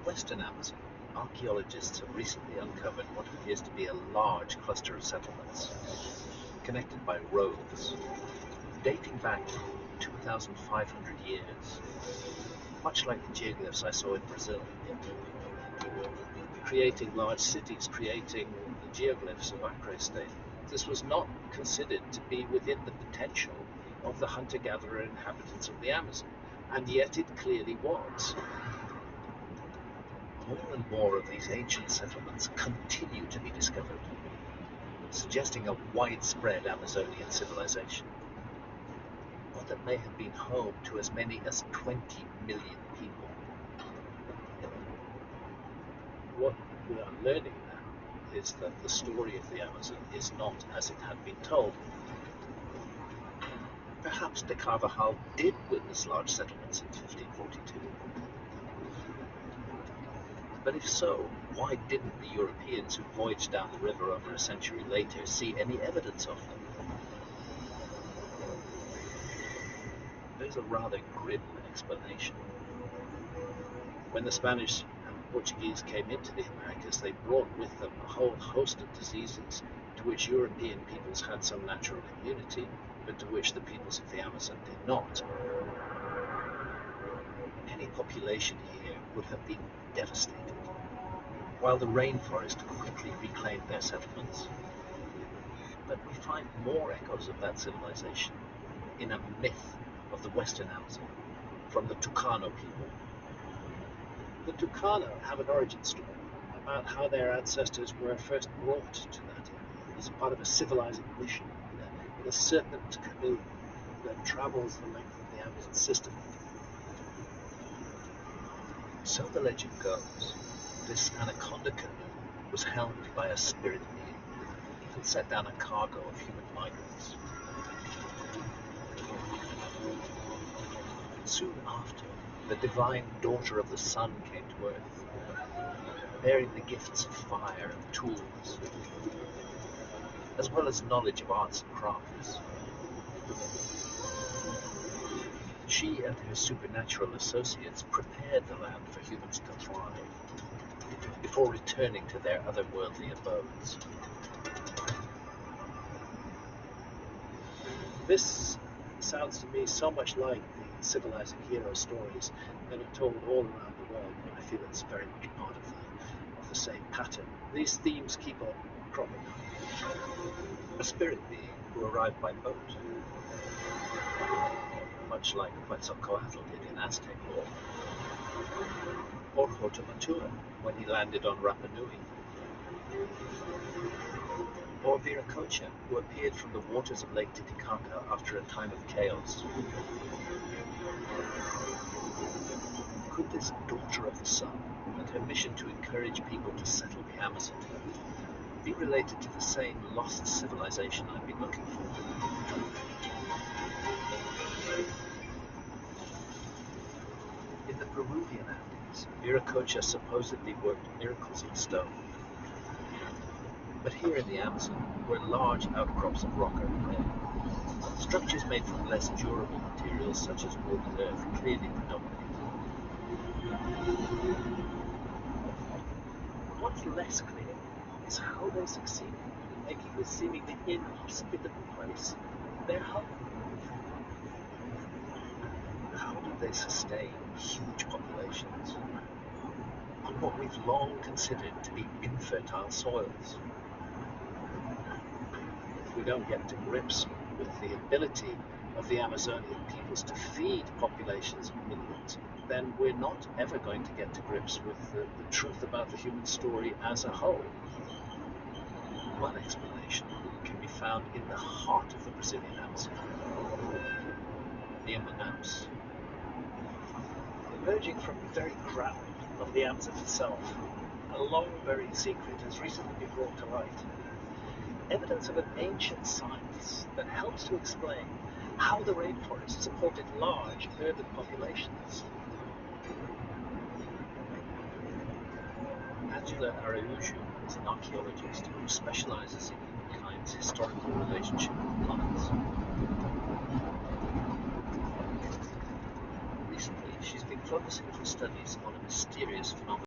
western Amazon, archaeologists have recently uncovered what appears to be a large cluster of settlements, connected by roads, dating back 2,500 years, much like the geoglyphs I saw in Brazil, creating large cities, creating the geoglyphs of Acre State. This was not considered to be within the potential of the hunter-gatherer inhabitants of the Amazon, and yet it clearly was. More and more of these ancient settlements continue to be discovered, suggesting a widespread Amazonian civilization, one that may have been home to as many as 20 million people. What we are learning now is that the story of the Amazon is not as it had been told. Perhaps de Carvajal did witness large settlements in 1542. But if so, why didn't the Europeans who voyaged down the river over a century later see any evidence of them? There's a rather grim explanation. When the Spanish and Portuguese came into the Americas, they brought with them a whole host of diseases to which European peoples had some natural immunity, but to which the peoples of the Amazon did not. Any population here would have been devastated, while the rainforest quickly reclaimed their settlements. But we find more echoes of that civilization in a myth of the Western Amazon from the Tucano people. The Tucano have an origin story about how their ancestors were first brought to that area as part of a civilizing mission in a serpent canoe that travels the length of the Amazon system. So the legend goes, this anaconda canoe was helmed by a spirit being that set down a cargo of human migrants. Soon after, the divine daughter of the sun came to earth, bearing the gifts of fire and tools, as well as knowledge of arts and crafts. She and her supernatural associates prepared the land for humans to thrive, before returning to their otherworldly abodes. This sounds to me so much like the civilizing hero stories that are told all around the world, and I feel it's very much part of the same pattern. These themes keep on cropping up. A spirit being who arrived by boat, much like Quetzalcoatl did in Aztec lore, or Hotomatua when he landed on Rapa Nui, or Viracocha, who appeared from the waters of Lake Titicaca after a time of chaos. Could this daughter of the sun and her mission to encourage people to settle the Amazon be related to the same lost civilization I've been looking for? In the Peruvian Andes, Viracocha supposedly worked miracles in stone. But here in the Amazon, where large outcrops of rock are rare, structures made from less durable materials such as wood and earth clearly predominate. What's less clear is how they succeeded in making this seemingly inhospitable place their home. How did they sustain huge populations on what we've long considered to be infertile soils? If we don't get to grips with the ability of the Amazonian peoples to feed populations of millions, then we're not ever going to get to grips with the truth about the human story as a whole. One explanation can be found in the heart of the Brazilian Amazon, near Manaus. Emerging from the very ground of the Amazon itself, a long-buried secret has recently been brought to light. Evidence of an ancient science that helps to explain how the rainforest supported large urban populations. Angela Araújo is an archaeologist who specializes in humankind's historical relationship with plants. Recently, she's been focusing her studies on a mysterious phenomenon